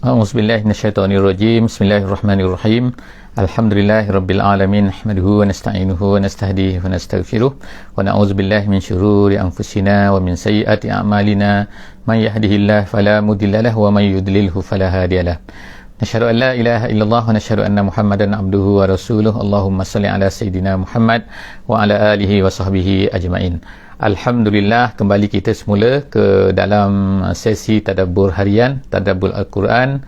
A'udzubillahi minasyaitonirrajim. Bismillahirrahmanirrahim. Alhamdulillahirabbil alamin. Nahmaduhu wa nasta'inuhu wa nastahdihi wa nastaghfiruh. Wa na'udzubillahi min syururi anfusina wa min sayyiati a'malina. Man yahdihillahu fala mudilla lahu wa man yudlilhu fala hadiyalah. Nasyhadu an la ilaha illallah wa nasyhadu anna Muhammadan abduhu wa rasuluh. Allahumma shalli ala sayidina Muhammad wa ala alihi wa sahbihi ajma'in. Alhamdulillah, kembali kita semula ke dalam sesi tadabbur harian, tadabbur Al-Quran.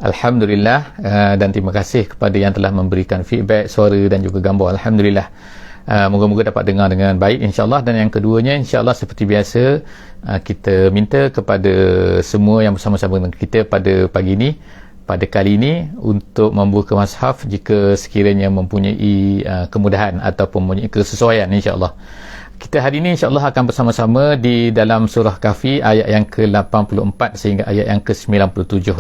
Alhamdulillah, dan terima kasih kepada yang telah memberikan feedback, suara dan juga gambar. Alhamdulillah, moga-moga dapat dengar dengan baik insyaAllah. Dan yang keduanya, insyaAllah seperti biasa, kita minta kepada semua yang bersama-sama dengan kita pada pagi ini, pada kali ini, untuk membuka mushaf jika sekiranya mempunyai kemudahan ataupun mempunyai kesesuaian insyaAllah. Kita hari ini insyaAllah akan bersama-sama di dalam surah Kahfi ayat yang ke-84 sehingga ayat yang ke-97.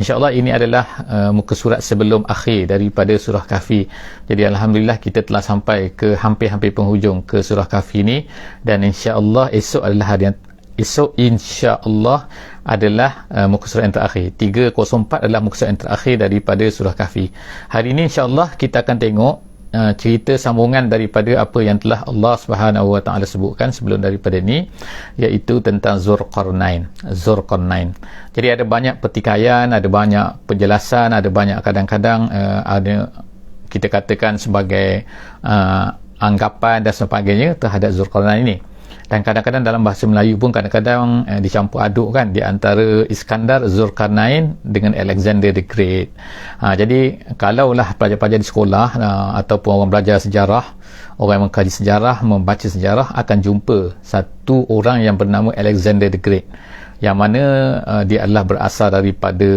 InsyaAllah ini adalah muka surat sebelum akhir daripada surah Kahfi. Jadi Alhamdulillah kita telah sampai ke hampir-hampir penghujung ke surah Kahfi ini. Dan insyaAllah esok adalah hari yang insyaAllah adalah muka surat yang terakhir. 304 adalah muka surat yang terakhir daripada surah Kahfi. Hari ini insyaAllah kita akan tengok cerita sambungan daripada apa yang telah Allah Subhanahu Wa Taala sebutkan sebelum daripada ni, iaitu tentang Zulqarnain. Jadi ada banyak pertikaian, ada banyak penjelasan, ada banyak kadang-kadang ada kita katakan sebagai anggapan dan sebagainya terhadap Zulqarnain ini. Dan kadang-kadang dalam bahasa Melayu pun kadang-kadang dicampur aduk kan, di antara Iskandar, Zulkarnain dengan Alexander the Great. Jadi kalaulah pelajar-pelajar di sekolah ataupun orang belajar sejarah, orang yang mengkaji sejarah, membaca sejarah, akan jumpa satu orang yang bernama Alexander the Great, yang mana dia adalah berasal daripada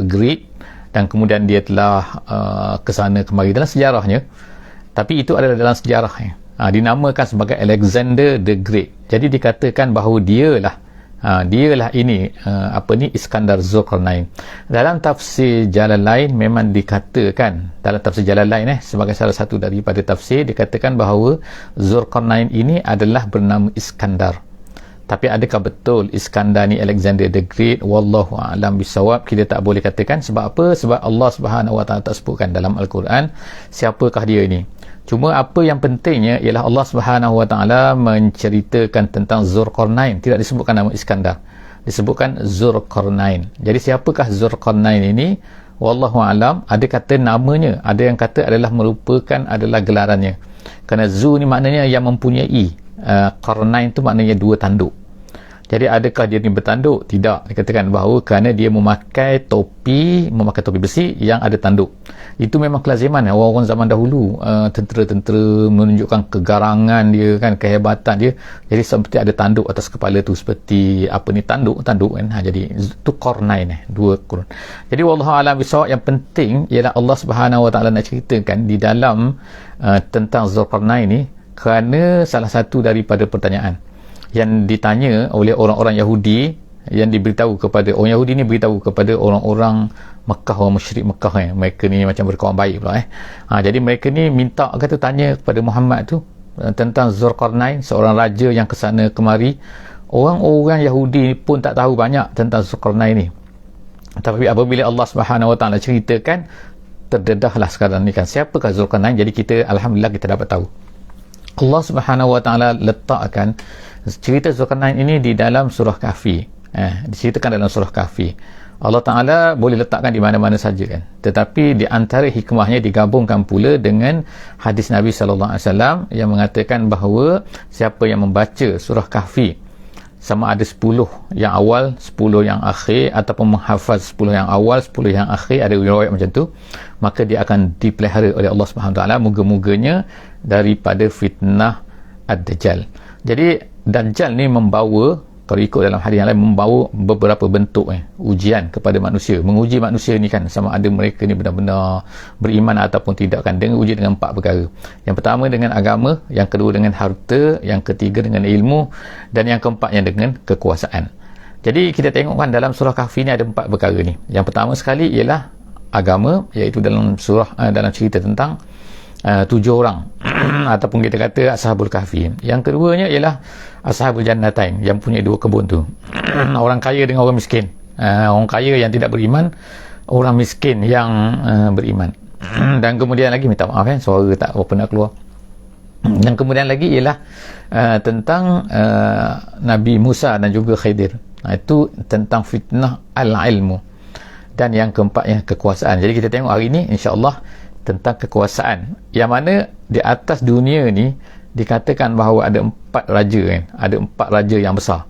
Greek, dan kemudian dia telah ke sana kemari dalam sejarahnya. Tapi itu adalah dalam sejarahnya. Dinamakan sebagai Alexander the Great. Jadi dikatakan bahawa dialah ini Iskandar Zulkarnain. Dalam tafsir Jalalain memang dikatakan, dalam tafsir Jalalain sebagai salah satu daripada tafsir, dikatakan bahawa Zulkarnain ini adalah bernama Iskandar. Tapi adakah betul Iskandar ni Alexander the Great? Wallahu a'lam bisawab. Kita tak boleh katakan. Sebab apa? Sebab Allah Subhanahu Wa Taala tak sebutkan dalam Al-Quran siapakah dia ni. Cuma apa yang pentingnya ialah Allah Subhanahu Wa Taala menceritakan tentang Zulqarnain. Tidak disebutkan nama Iskandar, disebutkan Zulqarnain. Jadi siapakah Zulqarnain ini? Wallahu a'lam. Ada kata namanya, ada yang kata adalah gelarannya. Kerana Zu ni maknanya yang mempunyai, Qarnain tu maknanya dua tanduk. Jadi adakah dia ni bertanduk? Tidak. Dikatakan bahawa kerana dia memakai topi besi yang ada tanduk. Itu memang kelaziman orang-orang zaman dahulu. Tentera-tentera menunjukkan kegarangan dia kan, kehebatan dia. Jadi seperti ada tanduk atas kepala tu, seperti tanduk kan. Jadi itu Qarnain, dua kurun. Jadi wallahu a'lam bisawab. Yang penting ialah Allah Subhanahu Wa Taala nak ceritakan di dalam tentang Zulqarnain ni, kerana salah satu daripada pertanyaan yang ditanya oleh orang-orang Yahudi, yang diberitahu kepada orang Yahudi ni, beritahu kepada orang-orang Mekah, orang musyrik Mekah mereka ni macam berkawan baik pula jadi mereka ni tanya kepada Muhammad tu tentang Zulqarnain, seorang raja yang kesana kemari. Orang-orang Yahudi pun tak tahu banyak tentang Zulqarnain ni, tapi apabila Allah Subhanahu Wa Taala ceritakan, terdedahlah sekarang ni kan siapakah Zulqarnain. Jadi kita alhamdulillah kita dapat tahu. Allah Subhanahu Wa Taala letakkan cerita Zulkarnain ini di dalam surah Kahfi. Diceritakan dalam surah Kahfi. Allah Ta'ala boleh letakkan di mana-mana saja kan. Tetapi di antara hikmahnya digabungkan pula dengan hadis Nabi SAW yang mengatakan bahawa siapa yang membaca surah Kahfi, sama ada 10 yang awal, 10 yang akhir, ataupun menghafaz 10 yang awal, 10 yang akhir, ada riwayat macam tu, maka dia akan dipelihara oleh Allah Subhanahu Wa Taala, moga-moganya daripada fitnah Ad-Dajjal. Jadi Dajjal ni membawa, kalau ikut dalam hadis yang lain, membawa beberapa bentuk ujian kepada manusia, menguji manusia ni kan, sama ada mereka ni benar-benar beriman ataupun tidak kan, dengan uji dengan 4 perkara. Yang pertama dengan agama, yang kedua dengan harta, yang ketiga dengan ilmu, dan yang keempatnya dengan kekuasaan. Jadi kita tengok kan dalam surah Kahfi ni ada 4 perkara ni. Yang pertama sekali ialah agama, iaitu dalam surah dalam cerita tentang 7 orang ataupun kita kata Ashabul Kahfi. Yang keduanya ialah Ashabul Jannatain, yang punya 2 kebun tu. Orang kaya dengan orang miskin. Orang kaya yang tidak beriman, orang miskin yang beriman. Dan kemudian lagi, minta maaf suara tak apa nak keluar. Dan kemudian lagi ialah tentang Nabi Musa dan juga Khidir. Itu tentang fitnah al-ilmu. Dan yang keempatnya kekuasaan. Jadi kita tengok hari ini insya-Allah tentang kekuasaan, yang mana di atas dunia ni dikatakan bahawa ada 4 raja kan. Ada 4 raja yang besar.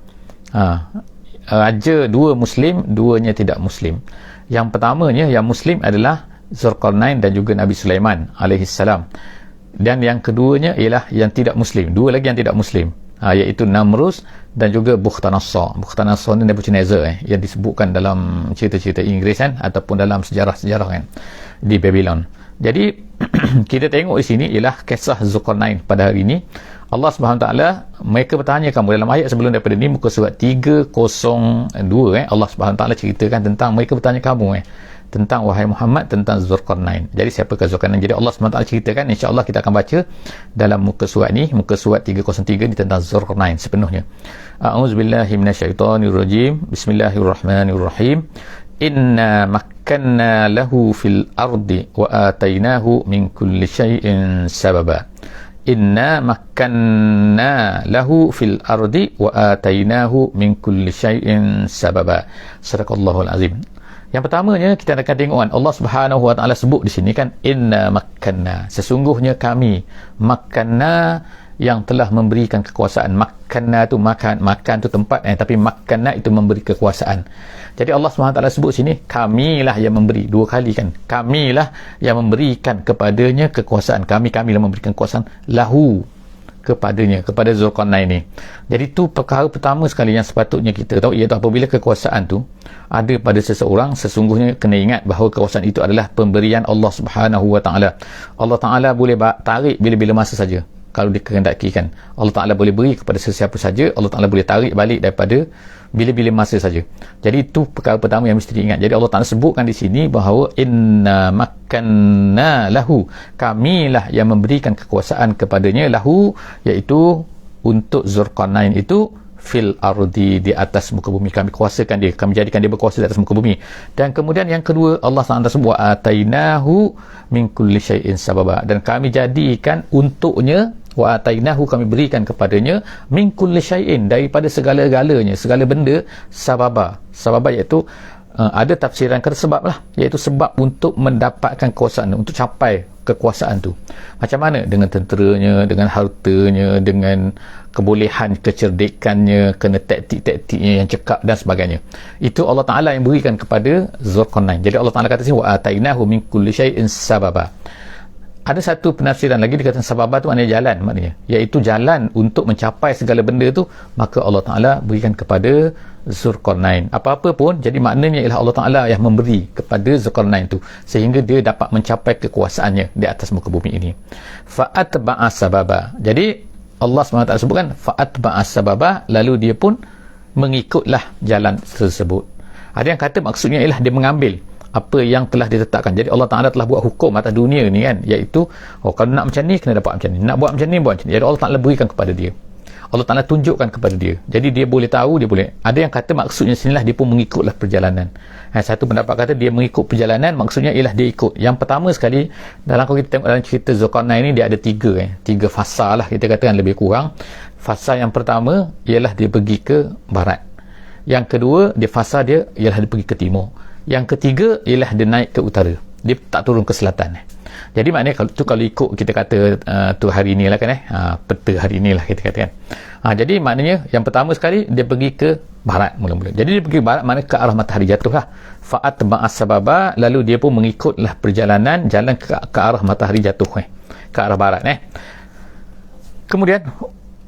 Raja 2 Muslim, 2-nya tidak Muslim. Yang pertamanya yang Muslim adalah Zulkarnain dan juga Nabi Sulaiman alaihissalam. Dan yang keduanya ialah yang tidak Muslim, 2 lagi yang tidak Muslim, iaitu Namrus dan juga Bukhtanasar. Bukhtanasar ni Nebuchadnezzar yang disebutkan dalam cerita-cerita Inggeris kan, ataupun dalam sejarah-sejarah kan, di Babylon. Jadi kita tengok di sini ialah kisah Zulkarnain pada hari ini. Allah SWT mereka bertanya kamu dalam ayat sebelum daripada ni, muka surat 302 Allah SWT ceritakan tentang mereka bertanya kamu tentang wahai Muhammad tentang Zulkarnain. Jadi siapakah Zulkarnain? Jadi Allah SWT ceritakan, insya-Allah kita akan baca dalam muka surat ni, muka surat 303 ni tentang Zulkarnain sepenuhnya. A'udzubillahi minasyaitonirrajim. Bismillahirrahmanirrahim. Inna makkanna lahu fil ardi wa atainahu min kulli syai'in sababa. Inna makkanna lahu fil ardi wa atainahu min kulli syai'in sababa. Sadaqallahul azim. Yang pertamanya kita akan tengok kan, Allah Subhanahu Wa Taala sebut di sini kan, inna makkanna, sesungguhnya kami, makkanna yang telah memberikan kekuasaan. Makkanna tu makan tu tempat tapi makkanna itu memberi kekuasaan. Jadi Allah Subhanahu Wa Taala sebut sini, kamilah yang memberi, 2 kali kan, kamilah yang memberikan kepadanya kekuasaan. Kamilah memberikan kekuasaan lahu, kepadanya, kepada Zulkarnain ni. Jadi tu perkara pertama sekali yang sepatutnya kita tahu, iaitu apabila kekuasaan tu ada pada seseorang, sesungguhnya kena ingat bahawa kekuasaan itu adalah pemberian Allah Subhanahu Wa Taala. Allah Taala boleh tarik bila-bila masa saja kalau dikehendaki kan. Allah Taala boleh beri kepada sesiapa saja, Allah Taala boleh tarik balik daripada bila-bila masa saja. Jadi itu perkara pertama yang mesti diingat. Jadi Allah Taala sebutkan di sini bahawa inna makkanna lahu, kamilah yang memberikan kekuasaan kepadanya, lahu iaitu untuk Zulkarnain itu, fil ardi, di atas muka bumi. Kami kuasakan dia, kami jadikan dia berkuasa di atas muka bumi. Dan kemudian yang kedua, Allah SWT sebut atainahu min kulli syai'in sababa, dan kami jadikan untuknya, wa atainahu, kami berikan kepadanya, min kulli syai'in, daripada segala-galanya, segala benda, sababa. Sababa iaitu ada tafsiran kata sebab lah, iaitu sebab untuk mendapatkan kekuasaan, untuk capai kekuasaan tu. Macam mana? Dengan tenteranya, dengan hartanya, dengan kebolehan, kecerdikannya, kena taktik-taktiknya yang cekap dan sebagainya. Itu Allah Ta'ala yang berikan kepada Zulkarnain. Jadi Allah Ta'ala kata sini, wa atainahu min kulli syai'in sababa. Ada satu penafsiran lagi, dikatakan sababa tu maknanya jalan, maknanya iaitu jalan untuk mencapai segala benda tu, maka Allah Ta'ala berikan kepada Zulkarnain. Apa-apa pun, jadi maknanya ialah Allah Ta'ala yang memberi kepada Zulkarnain tu, sehingga dia dapat mencapai kekuasaannya di atas muka bumi ini. Fa'atba'a sababa. Jadi Allah SWT sebutkan fa'atba'a sababa, lalu dia pun mengikutlah jalan tersebut. Ada yang kata maksudnya ialah dia mengambil apa yang telah ditetapkan. Jadi Allah Ta'ala telah buat hukum atas dunia ni kan, iaitu kalau nak macam ni kena dapat macam ni, nak buat macam ni buat macam ni. Jadi Allah Ta'ala berikan kepada dia, Allah Ta'ala tunjukkan kepada dia. Jadi dia boleh tahu, dia boleh. Ada yang kata maksudnya sinilah dia pun mengikutlah perjalanan. Satu pendapat kata dia mengikut perjalanan, maksudnya ialah dia ikut. Yang pertama sekali, kalau kita tengok dalam cerita Zulkarnain ni, dia ada 3 fasa lah, kita katakan lebih kurang. Fasa yang pertama ialah dia pergi ke barat. Yang kedua, fasa dia ialah dia pergi ke timur. Yang ketiga ialah dia naik ke utara, dia tak turun ke selatan. Jadi maknanya kalau ikut kita kata tu hari ni lah kan, peta hari ni lah kita katakan. Jadi maknanya yang pertama sekali dia pergi ke barat mula-mula. Jadi dia pergi ke barat, maknanya ke arah matahari jatuh lah. Fa'atba'as sababa, lalu dia pun mengikutlah perjalanan, jalan ke arah matahari jatuh, ke arah barat. Kemudian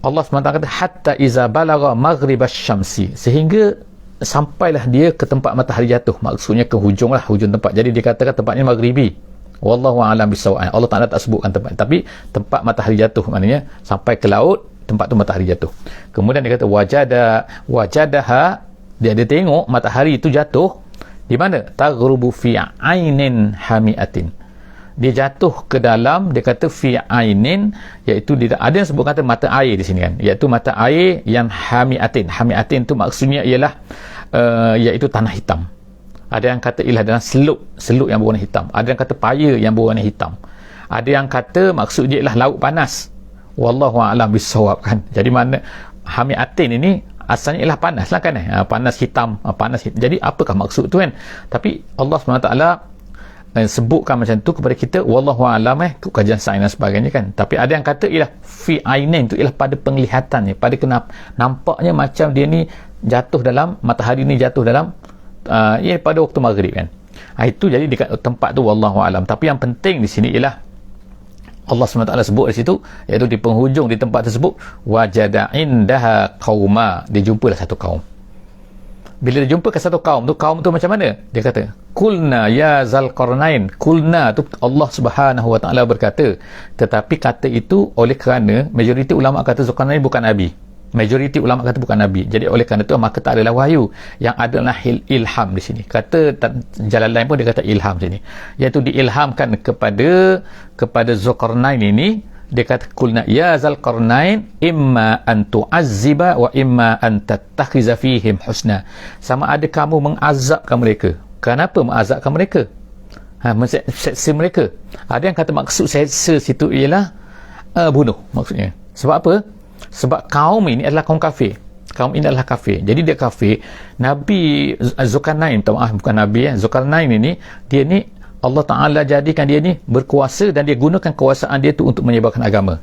Allah SWT kata hatta iza balagha maghribasy syamsi, sehingga sampailah dia ke tempat matahari jatuh, maksudnya ke hujung tempat. Jadi dia katakan tempat ni maghribi, wallahu a'lam bisawab. Allah Ta'ala tak sebutkan tempat, tapi tempat matahari jatuh, maknanya sampai ke laut, tempat tu matahari jatuh. Kemudian dia kata wajadaha, dia tengok matahari itu jatuh di mana? Taghrubu fi ainin hamiatin, dia jatuh ke dalam, dia kata fi ainin, iaitu ada yang sebut kata mata air di sini kan, iaitu mata air yang hamiatin. Hamiatin tu maksudnya ialah iaitu tanah hitam. Ada yang kata ialah dalam seluk yang berwarna hitam. Ada yang kata paya yang berwarna hitam. Ada yang kata maksud dia ialah laut panas. Wallahu a'lam bissawab kan. Jadi mana hamiatin ini asalnya ialah panas lah kan, panas hitam, panas hitam. Jadi apakah maksud tu kan? Tapi Allah SWT sebutkan macam tu kepada kita, wallahu a'lam, kajian sains dan sebagainya kan. Tapi ada yang kata ialah fi ainain, tu ialah pada penglihatannya, pada nampaknya macam dia ni jatuh dalam, matahari ni jatuh dalam pada waktu maghrib kan. Itu jadi dekat tempat tu wallahu a'lam. Tapi yang penting di sini ialah Allah SWT sebut di situ, iaitu di penghujung di tempat tersebut, wajada indaha qauma, dia jumpalah satu kaum. Bila dia jumpa ke satu kaum tu macam mana? Dia kata, kulna ya Zulqarnain. Kulna tu Allah Subhanahu Wa Taala berkata, tetapi kata itu oleh kerana majoriti ulama kata Zulqarnain bukan nabi. Majoriti ulama kata bukan nabi. Jadi oleh kerana itu maka tak adalah wahyu, yang adalah ilham di sini. Kata Jalalain pun dia kata ilham sini, iaitu diilhamkan kepada Zulqarnain ini. Dia kata kulna ya Zulqarnain imma an tu'azziba wa imma an tattakhiza fihim husna. Sama ada kamu mengazabkan mereka. Kenapa mengazabkan mereka? Seksa mereka. Ada yang kata maksud seksa situ ialah bunuh maksudnya. Sebab apa? Sebab kaum ini adalah kaum kafir. Kaum ini adalah kafir. Jadi dia kafir. Nabi Zulkarnain, bukan Nabi Zulkarnain ini, dia ni Allah Ta'ala jadikan dia ni berkuasa, dan dia gunakan kekuasaan dia tu untuk menyebarkan agama.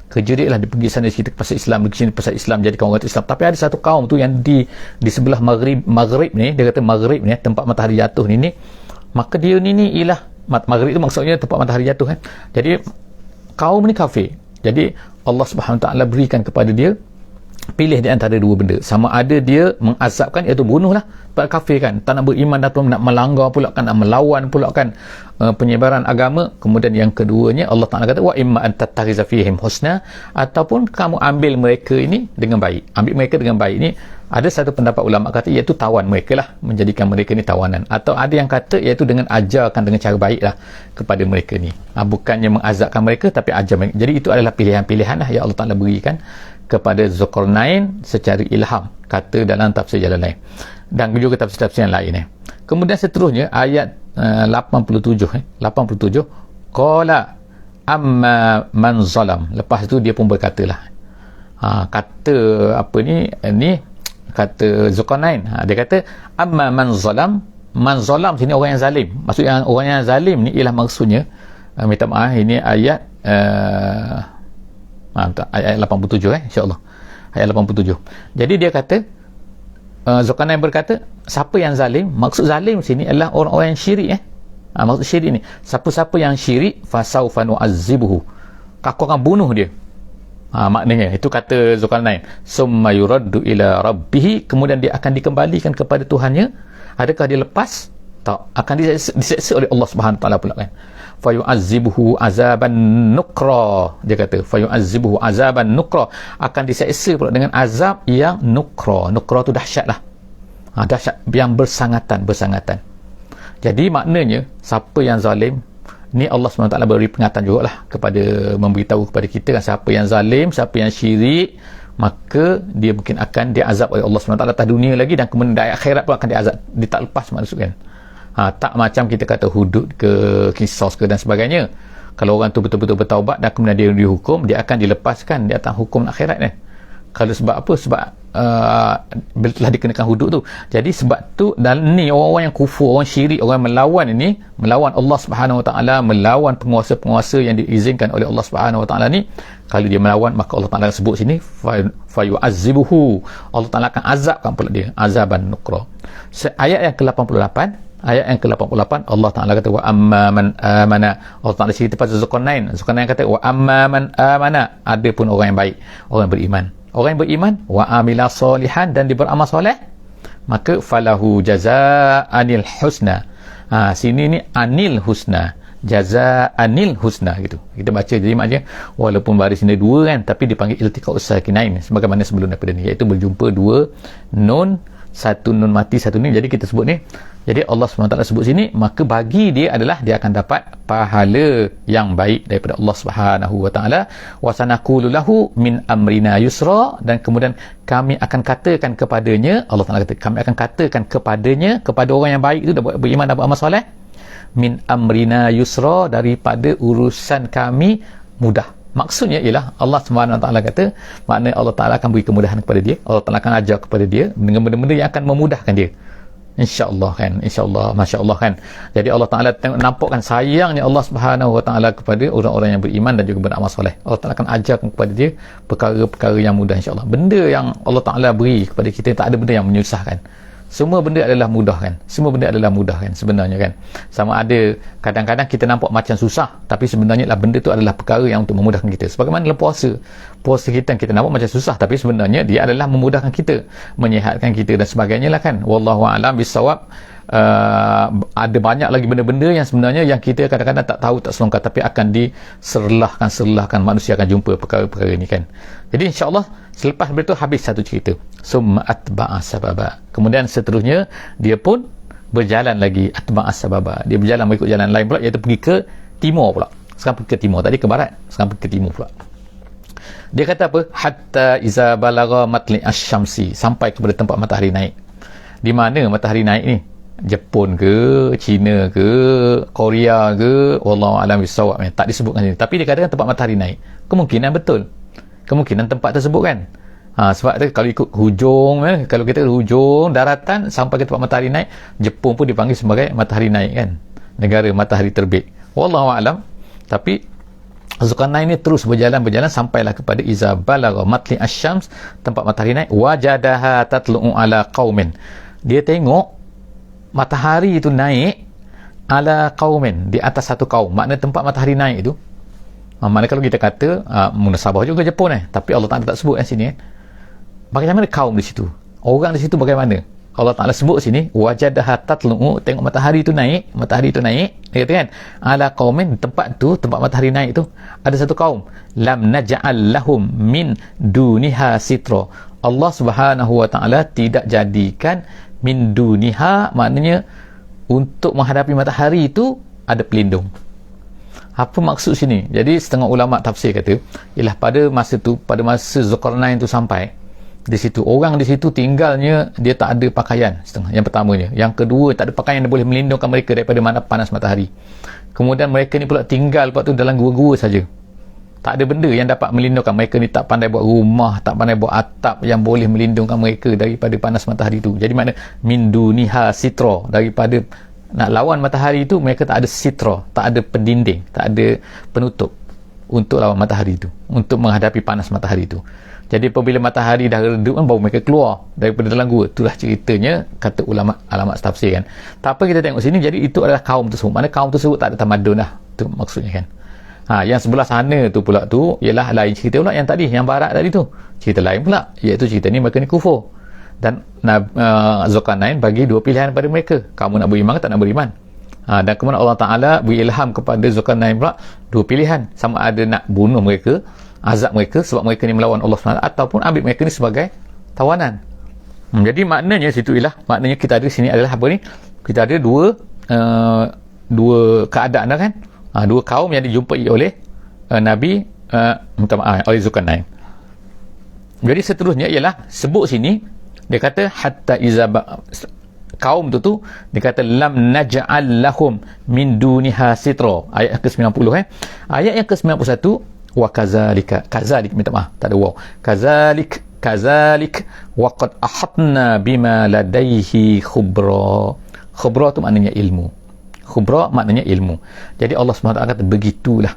Kerja dia lah, dia pergi sana cerita pasal Islam, pergi sini pasal Islam, jadikan orang Islam. Tapi ada satu kaum tu yang di sebelah Maghrib ni, dia kata Maghrib ni, tempat matahari jatuh ni, maka dia ni ialah Maghrib tu maksudnya tempat matahari jatuh kan. Jadi kaum ni kafir. Jadi Allah Subhanahu Wa Taala berikan kepada dia pilih di antara dua benda. Sama ada dia mengazabkan, iaitu bunuhlah pada kafir kan, tak nak beriman, atau nak melanggar pula kan, nak melawan pula kan penyebaran agama. Kemudian yang keduanya Allah Ta'ala kata wa imma an tattakhiza fihim husna, ataupun kamu ambil mereka ini dengan baik. Ambil mereka dengan baik ni, ada satu pendapat ulama kata iaitu tawan mereka lah, menjadikan mereka ni tawanan. Atau ada yang kata iaitu dengan ajarkan dengan cara baik lah kepada mereka ni, bukannya mengazabkan mereka tapi ajar mereka. Jadi itu adalah pilihan-pilihan lah yang Allah Ta'ala berikan kepada Zulqarnain secara ilham, kata dalam tafsir Jalalain dan juga tafsir-tafsir yang lain. Kemudian seterusnya ayat 87 qala amma man zalam. Lepas tu dia pun berkatalah, kata apa ni kata Zulqarnain, dia kata amma man zalam. Man zalam sini orang yang zalim. Maksudnya orang yang zalim ni ialah maksudnya, minta maaf, ini ayat ayat 87 insya-Allah. Ayat 87. Jadi dia kata, Zulqarnain berkata, siapa yang zalim? Maksud zalim sini adalah orang-orang yang syirik. Maksud syirik ni, siapa-siapa yang syirik, fasaufa nu'azzibuhu, aku akan bunuh dia. Maknanya itu kata Zulqarnain, summa yuraddu ila rabbih, kemudian dia akan dikembalikan kepada Tuhannya. Adakah dia lepas? Tak, akan diseksa oleh Allah Subhanahu Taala pula kan. Fayu'azzibuhu azaban nukra, dia kata fayu'azzibuhu azaban nukra, akan diseksa pula dengan azab yang nukra. Nukra tu dahsyat lah, dahsyat yang bersangatan. Jadi maknanya siapa yang zalim ni, Allah SWT beri peringatan jugalah kepada, memberitahu kepada kita kan, siapa yang zalim, siapa yang syirik, maka dia mungkin akan diazab oleh Allah SWT atas dunia lagi, dan kemudian di akhirat pun akan diazab, dia tak lepas maksud kan. Tak macam kita kata hudud ke, kisos ke dan sebagainya. Kalau orang tu betul-betul bertaubat dan kemudian dia dihukum, dia akan dilepaskan di atas hukum akhirat ni. Kalau sebab apa? Sebab bila telah dikenakan hudud tu. Jadi sebab tu, dan ni orang-orang yang kufur, orang syirik, orang melawan ini, melawan Allah Subhanahu Wa Taala, melawan penguasa-penguasa yang diizinkan oleh Allah Subhanahu Wa Taala ni, kalau dia melawan, maka Allah Taala sebut sini fayu'azzibuhu, Allah Taala akan azabkan pula dia azaban nukra. Ayat yang ke-88, Allah Ta'ala kata wa amma man amana. Allah Ta'ala cerita pasal Zulqarnain kata wa amma man amana, ada pun orang yang baik, orang yang beriman. Orang yang beriman wa amila salihan, dan dia beramal soleh, maka falahu jazaa'anil husna. Sini ni anil husna, jazaa'anil husna gitu. Kita baca jadi maknanya walaupun baris ini dua kan, tapi dipanggil iltiqa'us sakinain sebagaimana sebelum daripada ni, iaitu berjumpa dua nun satu nun mati, satu ni. Jadi kita sebut ni, jadi Allah SWT sebut sini, maka bagi dia adalah dia akan dapat pahala yang baik daripada Allah Subhanahu wa taala. Wa sanaqulu lahu min amrina yusra, dan kemudian kami akan katakan kepadanya, Allah Taala kata, kami akan katakan kepadanya, kepada orang yang baik itu beriman dan beramal soleh, min amrina yusra, daripada urusan kami mudah. Maksudnya ialah Allah SWT kata, maknanya Allah Ta'ala akan beri kemudahan kepada dia, Allah Ta'ala akan ajar kepada dia dengan benda-benda yang akan memudahkan dia, insya-Allah kan, insya-Allah, masya-Allah kan. Jadi Allah Ta'ala nampakkan sayangnya Allah Subhanahu wa taala kepada orang-orang yang beriman dan juga beramal soleh. Allah Ta'ala akan ajarkan kepada dia perkara-perkara yang mudah, insya-Allah. Benda yang Allah Ta'ala beri kepada kita, tak ada benda yang menyusahkan. Semua benda adalah mudah kan, semua benda adalah mudah kan sebenarnya kan. Sama ada kadang-kadang kita nampak macam susah, tapi sebenarnya lah benda tu adalah perkara yang untuk memudahkan kita. Sebagaimana dalam puasa kita nampak macam susah, tapi sebenarnya dia adalah memudahkan kita, menyihatkan kita dan sebagainya lah kan. Wallahu a'lam bissawab. Ada banyak lagi benda-benda yang sebenarnya yang kita kadang-kadang tak tahu, tak selongkar, tapi akan diserlahkan, manusia akan jumpa perkara-perkara ni kan. Jadi insya-Allah selepas itu habis satu cerita, summa atba'a sababa, kemudian seterusnya dia pun berjalan lagi, atba'a sababa, dia berjalan mengikut jalan lain pula, iaitu pergi ke timur pula. Sekarang pergi ke timur, tadi ke barat, sekarang pergi ke timur pula. Dia kata apa? Hatta iza balagha matli asy-syamsi, sampai kepada tempat matahari naik. Di mana matahari naik ni? Jepun ke, China ke, Korea ke, wallahu alam bisawab, tak disebutkan sini, tapi dia katakan tempat matahari naik. Kemungkinan betul, kemungkinan tempat tersebut kan. Sebab tu kalau ikut hujung, kalau kita hujung daratan sampai ke tempat matahari naik, Jepun pun dipanggil sebagai matahari naik kan, negara matahari terbit, wallahu alam. Tapi Zulkarnain ni terus berjalan sampailah kepada iza balagha matli asy-syams, tempat matahari naik, wajadaha tatlu'u ala qaumin, dia tengok matahari itu naik ala qaumin, di atas satu kaum. Makna tempat matahari naik itu, makna kalau kita kata munasabah juga Jepun tapi Allah Ta'ala tak sebut sini bagaimana kaum di situ, orang di situ bagaimana. Allah Ta'ala sebut sini wajadaha tatlu'u, tengok matahari itu naik, dia kata kan ala qaumin, tempat tu, tempat matahari naik itu ada satu kaum, lam naj'al lahum min duniha sitra, Allah Subhanahu wa taala tidak jadikan min duniha, maknanya untuk menghadapi matahari itu ada pelindung. Apa maksud sini? Jadi setengah ulama tafsir kata ialah pada masa tu, pada masa Zulkarnain tu sampai di situ, orang di situ tinggalnya dia tak ada pakaian, setengah, yang pertamanya. Yang kedua, tak ada pakaian yang boleh melindungkan mereka daripada panas matahari. Kemudian mereka ni pula tinggal lepas tu dalam gua-gua saja, tak ada benda yang dapat melindungkan mereka ni, tak pandai buat rumah, tak pandai buat atap yang boleh melindungkan mereka daripada panas matahari itu. Jadi makna min duniha sitra, daripada nak lawan matahari itu mereka tak ada sitra, tak ada pendinding, tak ada penutup untuk lawan matahari itu, untuk menghadapi panas matahari itu. Jadi apabila matahari dah redup kan, baru mereka keluar daripada dalam gua. Itulah ceritanya, kata ulama alamat tafsir kan. Tak apa kita tengok sini, jadi itu adalah kaum tersebut. Mana kaum tersebut tak ada tamadun lah, itu maksudnya kan. Yang sebelah sana tu pula tu ialah lain cerita pula, yang tadi, yang barat tadi tu cerita lain pula, iaitu cerita ni mereka ni kufur. Dan Zulkarnain bagi dua pilihan kepada mereka, kamu nak beriman ke tak nak beriman. Dan kemudian Allah Ta'ala beri ilham kepada Zulkarnain pula dua pilihan, sama ada nak bunuh mereka, azab mereka sebab mereka ni melawan Allah SWT, ataupun ambil mereka ni sebagai tawanan. Jadi maknanya situ ialah, maknanya kita ada sini adalah apa ni, kita ada dua keadaan dah kan. Dua kaum yang dijumpai oleh Nabi oleh Zulkarnain. Jadi seterusnya ialah sebut sini, dia kata hatta iza kaum tu dia kata lam naj'al lahum min duniha sitra, ayat ke-90 ayat yang ke-91, wa kazalika, minta maaf tak ada waw, kazalik wa qad ahatna bima ladaihi khubra. Khubra tu maknanya ilmu, khubra maknanya ilmu. Jadi Allah SWT kata begitulah,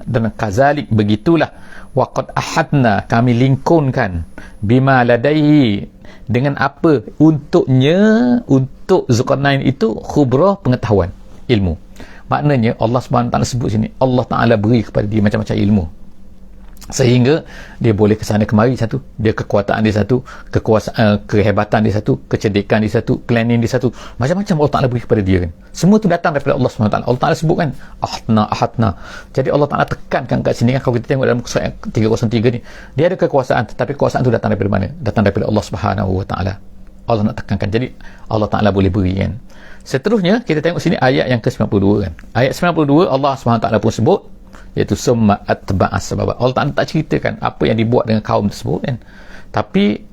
dan kazalik begitulah, waqad ahadna kami lingkunkan, bima ladaihi dengan apa untuknya, untuk Zulkarnain itu khubra, pengetahuan, ilmu. Maknanya Allah SWT sebut sini, Allah Ta'ala beri kepada dia macam-macam ilmu, sehingga dia boleh kesana kemari satu, dia kekuatan dia satu, kehebatan dia satu, kecerdikan dia satu, planning dia satu, macam-macam Allah Ta'ala beri kepada dia kan. Semua tu datang daripada Allah SWT. Allah Ta'ala sebut kan ahadna. Jadi Allah Ta'ala tekankan kat sini kan, kalau kita tengok dalam surah 303 ni, dia ada kekuasaan, tetapi kekuasaan tu datang daripada mana? Datang daripada Allah Subhanahu Wa Ta'ala. Allah nak tekankan. Jadi Allah Ta'ala boleh beri kan. Seterusnya kita tengok sini ayat yang ke-92 kan. Ayat 92 Allah SWT pun sebut, iaitu summa atba'as sababa. Allah Ta'ala tak ceritakan apa yang dibuat dengan kaum tersebut kan. Tapi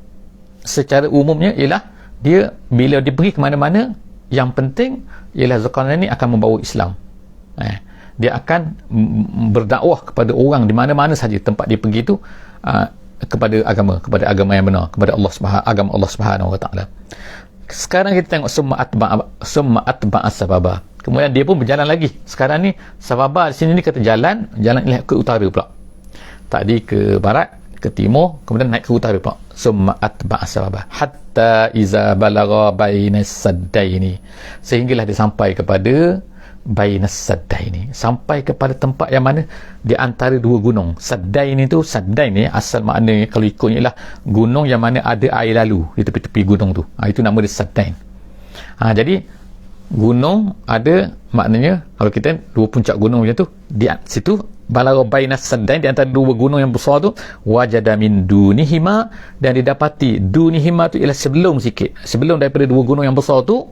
secara umumnya ialah dia bila diberi ke mana-mana, yang penting ialah Zulkarnain ni akan membawa Islam. Dia akan berdakwah kepada orang di mana-mana saja tempat dia pergi tu, kepada agama yang benar, kepada agama Allah Subhanahu Wa Taala. Sekarang kita tengok summa atba'as sababa. Kemudian dia pun berjalan lagi. Sekarang ni sababa di sini ni kata jalan ke utara pula. Tadi ke barat, ke timur, kemudian naik ke utara pula. Summa atba'as sababa hatta iza balagha bainas saddaini, sehinggalah dia sampai kepada bainas saddaini, sampai kepada tempat yang mana di antara dua gunung. Saddain itu, saddain ni asal maknanya kalau ikutnya ialah gunung yang mana ada air lalu di tepi-tepi gunung tu. Itu nama dia saddain. Jadi gunung ada maknanya, kalau kita dua puncak gunung macam tu, di situ balagha bainas saddain, di antara dua gunung yang besar tu, wajada min dunihima, dan didapati dunihima tu ialah sebelum daripada dua gunung yang besar tu,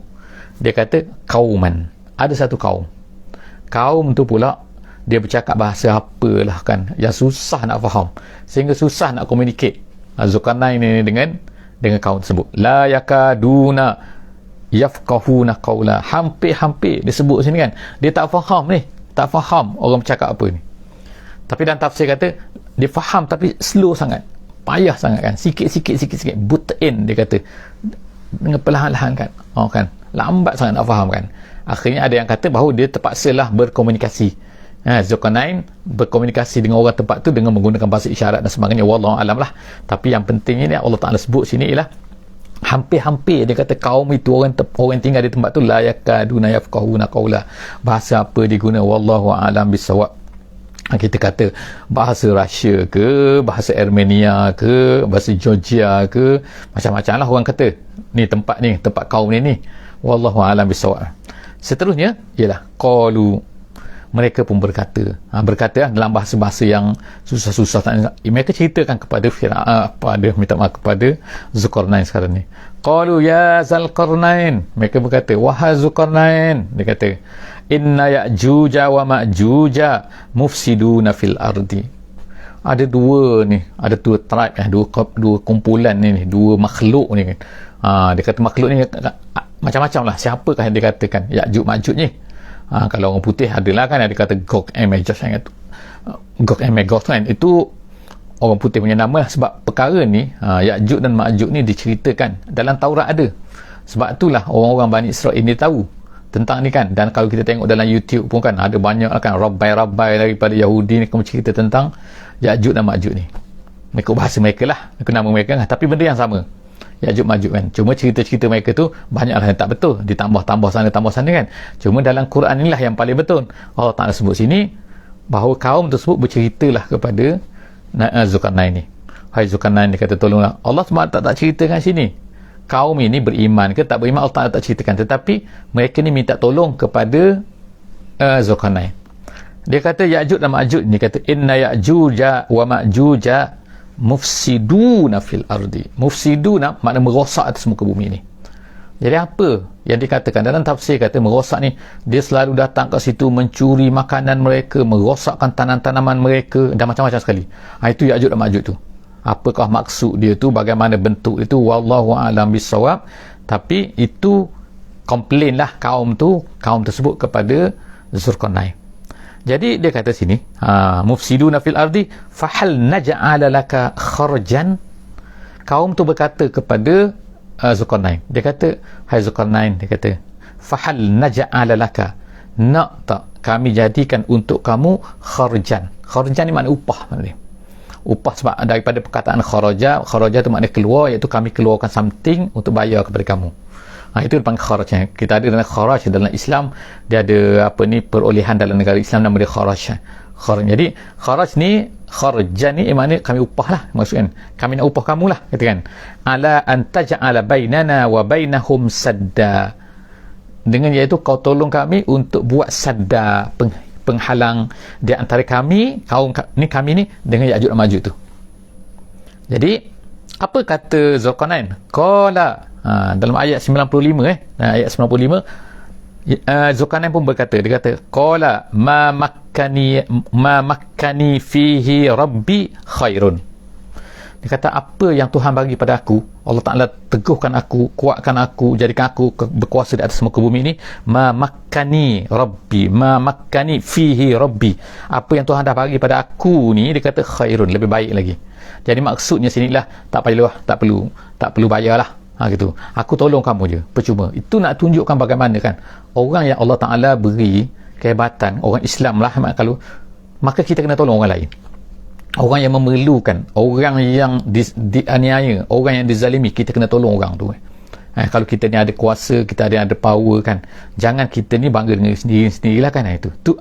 dia kata kauman, ada satu kaum tu pula dia bercakap bahasa apalah kan, yang susah nak faham, sehingga susah nak communicate Zulkarnain ni dengan kaum tersebut. La yakaduna yafqahuna qawla, hampir dia sebut sini kan, dia tak faham orang bercakap apa ni. Tapi dalam tafsir kata dia faham tapi slow sangat, payah sangat kan, sikit-sikit butain, dia kata dengan perlahan-lahan kan, kan lambat sangat nak faham kan. Akhirnya ada yang kata bahawa dia terpaksalah berkomunikasi. Zulkarnain berkomunikasi dengan orang tempat tu dengan menggunakan bahasa isyarat dan sebagainya, wallahu alam lah. Tapi yang penting ini Allah Ta'ala sebut sini ialah hampir dia kata kaum itu, orang tinggal di tempat tu, la yakaduna yafqahuna qawla, bahasa apa diguna, wallahu alam bisawab. Kita kata bahasa Rusia ke, bahasa Armenia ke, bahasa Georgia ke, macam-macam lah orang kata tempat kaum ni, wallahu alam bisawab. Seterusnya ialah qalu, mereka pun berkata dalam bahasa-bahasa yang susah-susah. Mereka ceritakan kepada kepada Zulkarnain sekarang ni. Qalu ya Zulkarnain, mereka berkata, wahai Zulkarnain, dia kata, inna ya'juja wa ma'juja mufsiduna fil ardi. Ada dua tribe, dua kumpulan ni, dua makhluk ni kan. Dia kata makhluk ni macam-macam lah. Siapakah yang dikatakan Ya'juj Ma'juj ni? Kalau orang putih adalah kan, ada kata Gog and Magog kan, itu orang putih punya nama lah. Sebab perkara ni, Ya'juj dan Ma'juj ni diceritakan dalam Taurat ada. Sebab itulah orang-orang Bani Israel ni tahu tentang ni kan. Dan kalau kita tengok dalam YouTube pun kan, ada banyak kan rabbai daripada Yahudi ni kamu cerita tentang Ya'juj dan Ma'juj ni. Mereka bahasa mereka lah, mereka nama mereka lah, tapi benda yang sama, Ya'juj Ma'juj kan. Cuma cerita-cerita mereka tu banyaklah yang tak betul, ditambah sana kan. Cuma dalam Quran inilah yang paling betul. Allah Ta'ala sebut sini bahawa kaum tersebut berceritalah kepada Zulkarnain ni. Hai Zulkarnain, dia kata tolonglah. Allah SWT tak ceritakan sini kaum ini beriman ke tak beriman, Allah Ta'ala tak ceritakan. Tetapi mereka ni minta tolong kepada Zulkarnain. Dia kata Ya'juj dan Ma'juj ni, kata inna Ya'juja wa Ma'juja mufsiduna fil ardi. Mufsiduna makna merosak atas muka bumi ni. Jadi apa yang dikatakan dalam tafsir, kata merosak ni, dia selalu datang kat situ mencuri makanan mereka, merosakkan tanaman-tanaman mereka dan macam-macam sekali. Itu Ya'juj dan Ma'juj tu. Apakah maksud dia tu, bagaimana bentuk itu, wallahu a'lam bissawab. Tapi itu komplain lah kaum tersebut kepada Zulkarnain. Jadi dia kata sini, mufsiduna fil ardi fahal naj'ala laka kharjan. Kaum tu berkata kepada Zulkarnain, dia kata, hai Zulkarnain, dia kata, fahal naj'ala laka, nak tak kami jadikan untuk kamu kharjan. Kharjan ni makna upah, maknanya upah. Sebab daripada perkataan kharaja tu makna keluar, iaitu kami keluarkan something untuk bayar kepada kamu. Itu dipanggil kharaj. Kita ada dalam kharaj dalam Islam, dia ada perolehan dalam negara Islam nama dia kharaj. Jadi kharaj ni, kharjan ni makna kami upah lah, maksudnya kami nak upah kamu lah, kata kan. Ala antaj'ala bainana wa bainahum sadda, dengan iaitu kau tolong kami untuk buat sadda, penghalang di antara kami, kami ni dengan Ya'juj dan Ma'juj tu. Jadi Apa kata Zulkarnain? Qala, dalam ayat 95 ayat 95, Zulkarnain pun berkata, dia kata qala ma makkani fihi rabbi khairun. Dia kata apa yang Tuhan bagi pada aku, Allah Ta'ala teguhkan aku, kuatkan aku, jadikan aku berkuasa di atas muka bumi ini, ma makkani rabbi, ma makkani fihi rabbi, apa yang Tuhan dah bagi pada aku ni, dia kata khairun, lebih baik lagi. Jadi maksudnya sinilah tak perlu bayarlah, gitu. Aku tolong kamu je, percuma. Itu nak tunjukkan bagaimana kan orang yang Allah Ta'ala beri kehebatan, orang Islam lah, kalau maka kita kena tolong orang lain, orang yang memerlukan, orang yang dianiaya, orang yang dizalimi, kita kena tolong orang tu. Kalau kita ni ada kuasa, kita ada power kan, jangan kita ni bangga dengan sendiri-sendirilah kan. Itu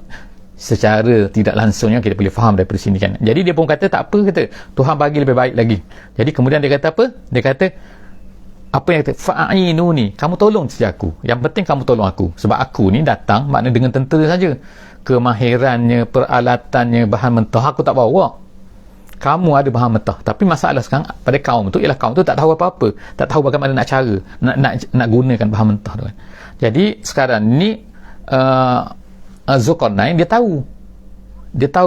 secara tidak langsungnya kita boleh faham daripada sini kan. Jadi dia pun kata tak apa, kata Tuhan bagi lebih baik lagi. Jadi kemudian dia kata apa? Dia kata apa yang kata fa'inuni, kamu tolong saja aku, yang penting kamu tolong aku, sebab aku ni datang makna dengan tentera saja, kemahirannya, peralatannya, bahan mentah aku tak bawa. Kamu ada bahan mentah, tapi masalah sekarang pada kaum tu ialah kaum tu tak tahu apa-apa, tak tahu bagaimana nak cara nak gunakan bahan mentah tu kan. Jadi sekarang ni Zulkarnain dia tahu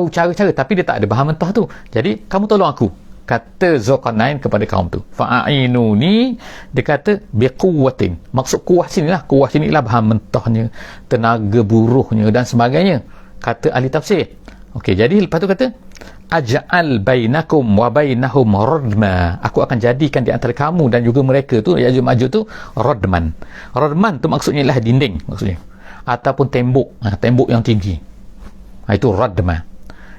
cara-cara, tapi dia tak ada bahan mentah tu. Jadi kamu tolong aku, kata Zulkarnain kepada kaum tu. Fa'inuni, dia kata biquwwatin. Maksud kuah sinilah bahan mentahnya, tenaga buruhnya dan sebagainya, kata ahli tafsir. Okey, jadi lepas tu kata aj'al bainakum wa bainahum radma, aku akan jadikan di antara kamu dan juga mereka tu, Ya'juj Ma'juj tu, radman. Radman tu maksudnya ialah dinding, maksudnya, ataupun tembok yang tinggi. Itu radma.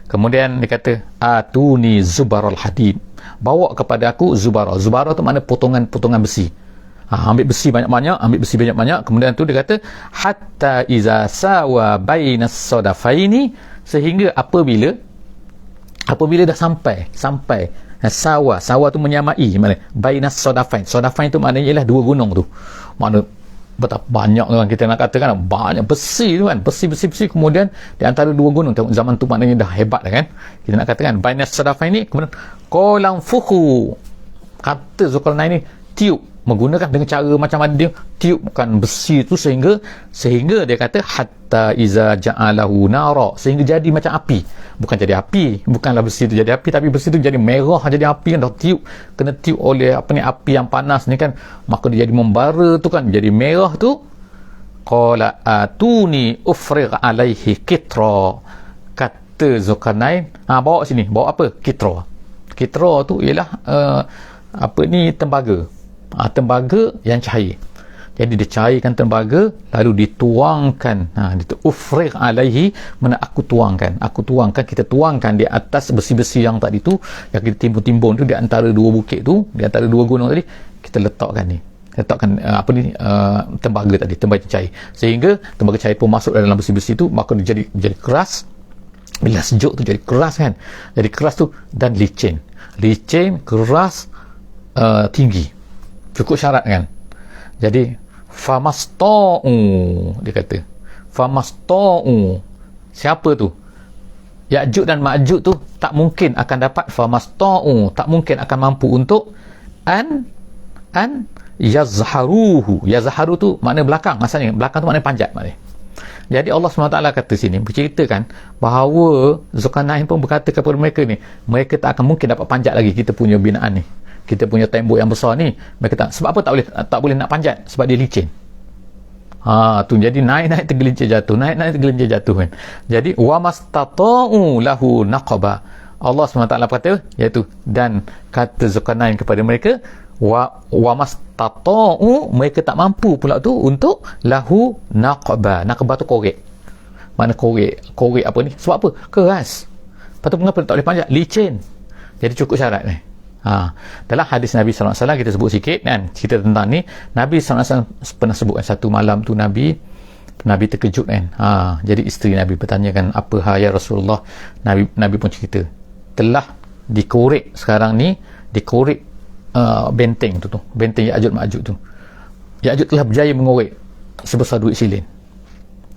Kemudian dia kata atuni zubaral hadid, bawa kepada aku zubara. Zubara tu makna potongan-potongan besi. Ambil besi banyak-banyak, kemudian tu dia kata hatta iza sawa bainas sadafaini, sehingga apabila dah sampai sawa tu menyamai, makna bainas sadafain. Sadafain tu maknanya ialah dua gunung tu. Makna betapa banyak kan, kita nak katakan banyak besi tu kan, besi, kemudian di antara dua gunung. Tengok zaman tu maknanya dah hebat kan, kita nak katakan bainas sadafain ni. Kemudian qalam fuhu, kata Zulkarnain ni tiup, menggunakan dengan cara macam mana dia tiupkan besi tu sehingga dia kata hatta iza ja'alahu nara, sehingga jadi macam api. Bukanlah besi tu jadi api, tapi besi tu jadi merah, jadi api kan. Dah kena tiup oleh api yang panas ni kan, maka dia jadi membara tu kan, jadi merah tu. Qala atuni ufrigh alaihi kitra, kata Zulkarnain, bawa sini, bawa apa? Kitra tu ialah tembaga. Tembaga yang cair. Jadi dia cairkan tembaga, lalu dituangkan. Ufrigh alaihi, mana aku tuangkan, kita tuangkan di atas besi-besi yang tadi tu, yang kita timbun-timbun tu, di antara dua bukit tu, di antara dua gunung tadi, kita letakkan tembaga tadi, tembaga cair, sehingga tembaga cair pun masuk dalam besi-besi tu, maka dia jadi keras. Bila sejuk tu jadi keras kan, jadi keras tu, dan licin, keras, tinggi, cukup syarat kan. Jadi famasta'u, dia kata famasta'u, siapa tu? Ya'juj dan Ma'juj tu tak mungkin akan dapat, famasta'u, tak mungkin akan mampu untuk an yazharuhu. Yazharu tu makna belakang, asalnya belakang tu makna panjat maknanya. Jadi Allah SWT kata sini, berceritakan bahawa Zulkarnain pun berkata kepada mereka ni, mereka tak akan mungkin dapat panjat lagi kita punya binaan ni, kita punya tembok yang besar ni. Mereka tak, sebab apa tak boleh nak panjat? Sebab dia licin. Tu jadi naik tergelincir jatuh kan. Jadi wa mastata'u lahu naqaba, Allah SWT kata, iaitu, dan kata Zulkarnain kepada mereka, wa mastata'u, mereka tak mampu pula tu untuk lahu naqaba. Naqaba tu korek. Mana korek apa ni? Sebab apa? Keras. Lepas tu mengapa tak boleh panjat? Licin. Jadi cukup syarat ni. Dalam hadis Nabi SAW kita sebut sikit kan, cerita tentang ni. Nabi SAW pernah sebut satu malam tu Nabi terkejut kan. Jadi isteri Nabi bertanya kan, apa ya Rasulullah? Nabi pun cerita, telah dikorek sekarang ni, benteng tu, benteng Ya'juj Ma'juj tu. Ya'juj telah berjaya mengorek sebesar duit silin.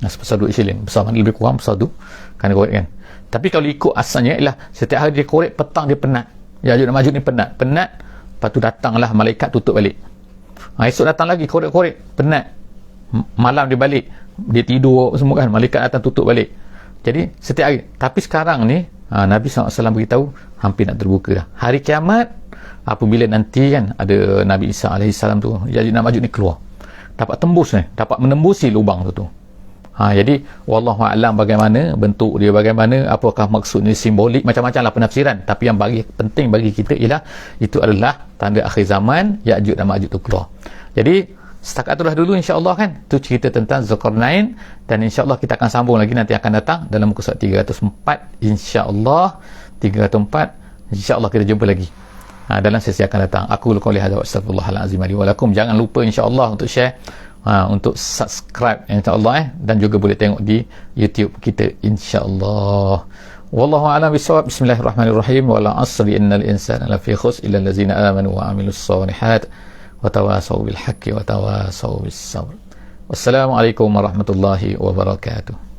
Sebesar duit silin, besar mana, lebih kurang besar tu kan, korek kan. Tapi kalau ikut asalnya ialah setiap hari dia korek, petang dia penat. Ya'juj dan Ma'juj ni penat Lepas tu datanglah malaikat tutup balik. Esok datang lagi, korek-korek, penat. Malam dia balik, dia tidur semua kan, malaikat datang tutup balik. Jadi setiap hari. Tapi sekarang ni Nabi SAW beritahu hampir nak terbuka dah. Hari kiamat, apabila nanti kan ada Nabi Isa AS tu, Ya'juj dan Ma'juj ni keluar, dapat tembus ni, dapat menembusi lubang tu. Jadi wallahu a'lam bagaimana bentuk dia, bagaimana, apakah maksudnya, simbolik, macam-macam lah penafsiran. Tapi yang penting bagi kita ialah itu adalah tanda akhir zaman, Ya'juj dan Ma'juj tu keluar. Jadi setakat itulah dulu insya-Allah kan, tu cerita tentang Zulkarnain, dan insya-Allah kita akan sambung lagi nanti akan datang dalam muka surat 304 insya-Allah. 304 insya-Allah kita jumpa lagi dalam sesi akan datang. Aku qouli hadza wa astaghfirullahal azim li wa lakum. Jangan lupa insya-Allah untuk share, untuk subscribe insya-Allah, dan juga boleh tengok di YouTube kita insya-Allah. Wallahu a'lam bissawab. Bismillahirrahmanirrahim. Wal 'asri innal insana lafi khusr illa allazina amanu wa 'amilus shalihat wa tawasaw bil haqqi wa tawasaw bis sabr. Wassalamualaikum warahmatullahi wabarakatuh.